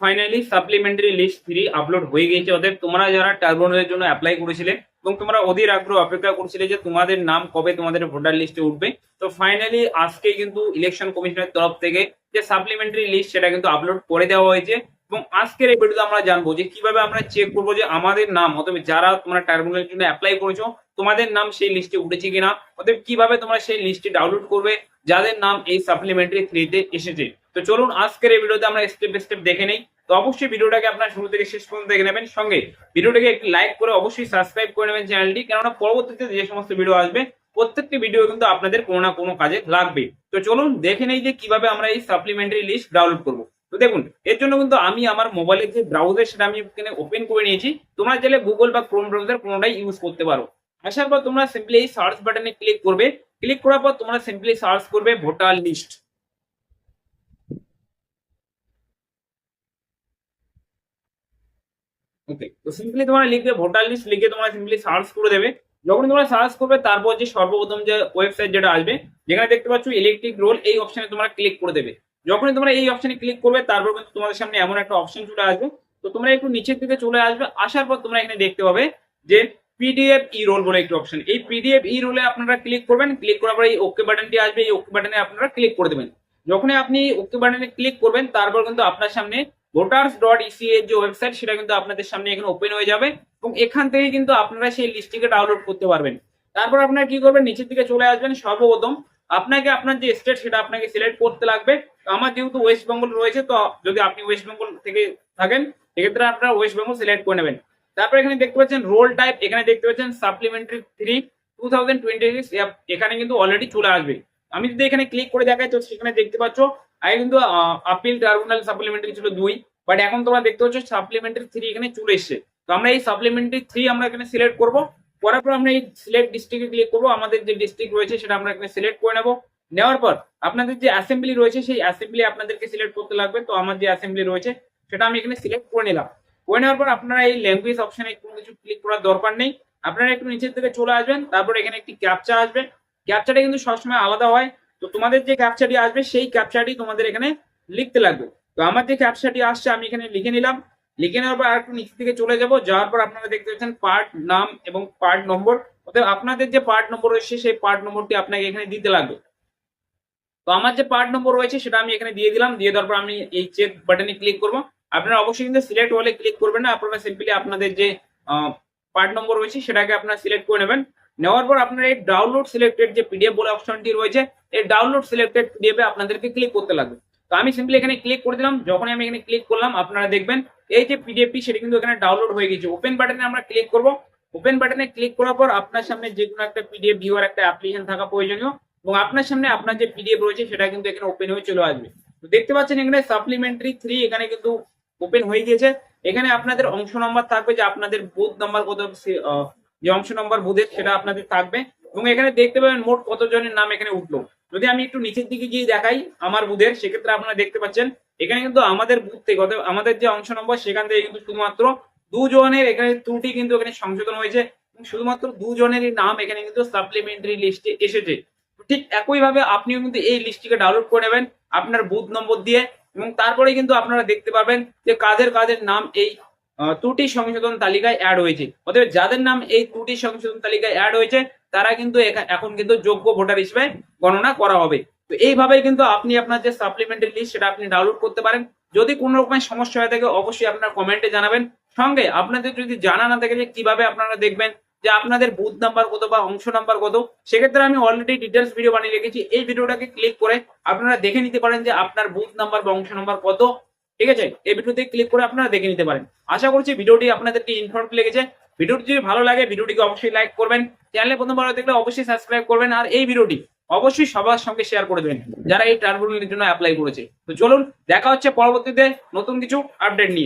Finally supplementary list 3 upload হয়ে গিয়েছে। অতএব তোমরা যারা টার্বোনের জন্য অ্যাপ্লাই করেছিলে এবং তোমরা অধীর আগ্রহ অপেক্ষা করছিলে যে তোমাদের নাম কবে তোমাদের ভোটার লিস্টে উঠবে, তো ফাইনালি আজকে কিন্তু ইলেকশন কমিশনের তরফ থেকে যে সাপ্লিমেন্টারি লিস্ট সেটা কিন্তু আপলোড করে দেওয়া হয়েছে। এবং আজকের এই ভিডিওতে আমরা জানবো যে কিভাবে আমরা চেক করবো যে আমাদের নাম, অথবা যারা তোমরা টার্বোনের জন্য অ্যাপ্লাই করেছো তোমাদের নাম সেই লিস্টে উঠেছে কিনা, অতএব কিভাবে তোমরা সেই লিস্টটি ডাউনলোড করবে যাদের নাম এই সাপ্লিমেন্টারি 3 তে এসেছে। তো চলুন আজকের এই ভিডিওতে আমরা স্টেপ বাই স্টেপ দেখে নেই। তো অবশ্যই ভিডিওটাকে আপনার শুরু থেকে শেষ পর্যন্ত দেখে নেবেন, সঙ্গে ভিডিওটাকে একটি লাইক করে অবশ্যই সাবস্ক্রাইব করে নেবেন চ্যানেলটি, কেননা পরবর্তীতে যে সমস্ত ভিডিও আসবে প্রত্যেকটি ভিডিও কিন্তু আপনাদের কোনো না কোনো কাজে লাগবে। তো চলুন দেখে নেই যে কিভাবে আমরা এই সাপ্লিমেন্টারি লিস্ট ডাউনলোড করবো। তো দেখুন, এর জন্য কিন্তু আমি আমার মোবাইলের যে ব্রাউজার সেটা আমি এখানে ওপেন করে নিয়েছি। তোমরা চাইলে গুগল বা ক্রোম ব্রাউজার কোনোটাই ইউজ করতে পারো। আসার পর তোমরা সিম্পলি এই সার্চ বাটনে ক্লিক করবে। ক্লিক করার পর তোমরা সিম্পলি সার্চ করবে ভোটার লিস্ট। ওকে, তো সিম্পলি তোমরা লিখবে ভোটার লিস্ট, লিখে তোমরা সিম্পলি সার্চ করে দেবে। যখন তোমরা সার্চ করবে তারপর যে সর্বপ্রথম যে ওয়েবসাইট যেটা আসবে, যেখানে দেখতে পাচ্ছ ইলেকট্রিক রোল, এই অপশনে তোমরা ক্লিক করে দেবে। যখনই তোমরা এই অপশনে ক্লিক করবে তারপর কিন্তু তোমাদের সামনে এমন একটা অপশন চলে আসবে। তো তোমরা একটু নিচের দিকে চলে আসবে, আসার পর তোমরা এখানে দেখতে পাবে যে পিডিএফ ই রোল বলে একটি অপশন। এই পিডিএফ ই রোলে আপনারা ক্লিক করবেন। ক্লিক করার পর এই ওকে বাটনটি আসবে, এই ওকে বাটনে আপনারা ক্লিক করে দেবেন। যখনই আপনি ওকে বাটনে ক্লিক করবেন তারপর কিন্তু আপনার সামনে voters.ec এর যে ওয়েবসাইট সেটা কিন্তু আপনাদের সামনে এখানে ওপেন হয়ে যাবে এবং এখান থেকে কিন্তু আপনারা সেই লিস্টটিকে ডাউনলোড করতে পারবেন। তারপর আপনারা কি করবেন, নিচের দিকে চলে আসবেন। সর্বপ্রথম আপনাকে আপনার যে স্টেট সেটা আপনাকে সিলেক্ট করতে লাগবে। আমার যেহেতু ওয়েস্ট বেঙ্গল রয়েছে, তো যদি আপনি ওয়েস্ট বেঙ্গল থেকে থাকেন সেক্ষেত্রে আপনারা ওয়েস্ট বেঙ্গল সিলেক্ট করে নেবেন। তারপর এখানে দেখতে পাচ্ছেন রোল টাইপ, এখানে দেখতে পাচ্ছেন সাপ্লিমেন্টারি 3 2026, এখানে কিন্তু অলরেডি চলে আসবে। আমি যদি এখানে ক্লিক করে দেখাই তো সেখানে দেখতে পাচ্ছ আগে কিন্তু আপিল ট্রাইব্যুনাল সাপ্লিমেন্টারি ছিল 2, বাট এখন তোমরা দেখতে পাচ্ছ সাপ্লিমেন্টারি 3 এখানে চলে এসেছে। তো আমরা এই সাপ্লিমেন্টারি 3 আমরা এখানে সিলেক্ট করব। করার পর আমরা এই সিলেক্ট ডিস্ট্রিক্টে ক্লিক করব। আমাদের যে ডিস্ট্রিক্ট রয়েছে সেটা আমরা এখানে সিলেক্ট করে নেব। নেওয়ার পর আপনাদের যে অ্যাসেম্বলি রয়েছে সেই অ্যাসেম্বলি আপনাদেরকে সিলেক্ট করতে লাগবে। তো আমার যে অ্যাসেম্বলি রয়েছে সেটা আমি এখানে সিলেক্ট করে নিলাম। করে নেওয়ার পর আপনারা এই ল্যাঙ্গুয়েজ অপশনে কোনো কিছু ক্লিক করার দরকার নেই, আপনারা একটু নিচের দিকে চলে আসবেন। তারপর এখানে একটি ক্যাপচা আসবে। ক্যাপচাটা কিন্তু সবসময় আলাদা হয়। তো তোমাদের যে ক্যাপচাটি আসবে সেই ক্যাপচাটি তোমাদের এখানে লিখতে লাগবে। তো আমার যে ক্যাপচাটি আসছে আমি এখানে লিখে নিলাম। লিখে নেওয়ার পর আরেকটু নিচের দিকে চলে যাব। যাওয়ার পর আপনারা দেখতে পাচ্ছেন পার্ট নাম এবং পার্ট নম্বর। অর্থাৎ আপনাদের যে পার্ট নম্বর রয়েছে সেই পার্ট নম্বরটি আপনাকে এখানে দিতে লাগবে। তো আমার যে পার্ট নম্বর রয়েছে সেটা আমি এখানে দিয়ে দিলাম। দিয়ে দেওয়ার পর আমি এই চেক বাটনে ক্লিক করব। আপনারা অবশ্যই কিন্তু সিলেক্ট হলে ক্লিক করবেন না, আপনারা সিম্পলি আপনাদের যে পার্ট নম্বর রয়েছে সেটাকে আপনারা সিলেক্ট করে নেবেন। নেওয়ার পর আপনারা এই ডাউনলোড সিলেক্টেড যে পিডিএফ বলে অপশনটি রয়েছে, এই ডাউনলোড সিলেক্টেড পিডিএফ এ আপনাদেরকে ক্লিক করতে লাগবে। তো আমি সিম্পলি এখানে ক্লিক করে দিলাম। যখনই আমি এখানে ক্লিক করলাম আপনারা দেখবেন এই যে পিডিএফটি সেটা কিন্তু এখানে ডাউনলোড হয়ে গেছে। ওপেন বাটনে আমরা ক্লিক করব। ওপেন বাটনে ক্লিক করার পর আপনার সামনে যে কোনো একটা পিডিএফ ভিউয়ার একটা অ্যাপ্লিকেশন থাকা প্রয়োজনীয় এবং আপনার সামনে আপনার যে পিডিএফ রয়েছে সেটা কিন্তু এখানে ওপেন হয়ে চলে আসবে। তো দেখতে পাচ্ছেন এখানে সাপ্লিমেন্টারি 3 এখানে কিন্তু ওপেন হয়ে গিয়েছে। এখানে আপনাদের অংশ নম্বর থাকবে, যে আপনাদের বুথ নাম্বার কত, যে অংশ নম্বর বুথের সেটা আপনাদের থাকবে এবং এখানে দেখতে পাবেন মোট কতজনের নাম এখানে উঠলো। যদি আমি একটু নিচের দিকে গিয়ে দেখাই আমার বুথের, সেক্ষেত্রে আপনারা দেখতে পাচ্ছেন এখানে কিন্তু আমাদের বুথ থেকে আমাদের যে অংশ নম্বর সেখান থেকে কিন্তু শুধুমাত্র 2 জনের এখানে ত্রুটি কিন্তু এখানে সংশোধন হয়েছে এবং শুধুমাত্র 2 জনেরই নাম এখানে কিন্তু সাপ্লিমেন্টারি লিস্টে এসেছে। ঠিক একইভাবে আপনিও কিন্তু এই লিস্টটিকে ডাউনলোড করে নেবেন আপনার বুথ নম্বর দিয়ে এবং তারপরে কিন্তু আপনারা দেখতে পাবেন যে কাদের কাদের নাম এই ত্রুটি সংশোধন তালিকায় অ্যাড হয়েছে। অতএব যাদের নাম এই ত্রুটি সংশোধন তালিকায় অ্যাড হয়েছে তারা কিন্তু এখন কিন্তু যোগ্য ভোটার হিসেবে গণনা করা হবে। তো এইভাবেই কিন্তু আপনি আপনার যে সাপ্লিমেন্টারি লিস্ট সেটা আপনি ডাউনলোড করতে পারেন। যদি কোনো রকমের সমস্যা হয়ে থাকে অবশ্যই আপনার কমেন্টে জানাবেন। সঙ্গে আপনাদের যদি জানা না থাকে যে কিভাবে আপনারা দেখবেন যে আপনাদের বুথ নাম্বার কত বা অংশ নাম্বার কত, সেক্ষেত্রে আমি অলরেডি ডিটেলস ভিডিও বানিয়ে রেখেছি। এই ভিডিওটাকে ক্লিক করে আপনারা দেখে নিতে পারেন যে আপনার বুথ নাম্বার বা অংশ নাম্বার কত। ঠিক আছে, এই ভিডিওতে ক্লিক করে আপনারা দেখে নিতে পারেন। আশা করছি ভিডিওটি আপনাদেরকে ইনফরমেটিভ লেগেছে। ভিডিওটি যদি ভালো লাগে ভিডিওটিকে অবশ্যই লাইক করবেন, চ্যানেলে প্রথমবার দেখলে অবশ্যই সাবস্ক্রাইব করবেন আর এই ভিডিওটি অবশ্যই সবার সঙ্গে শেয়ার করে দেবেন যারা এই টার্বোনের জন্য অ্যাপ্লাই করেছে। তো চলুন দেখা হচ্ছে পরবর্তীতে নতুন কিছু আপডেট নিয়ে।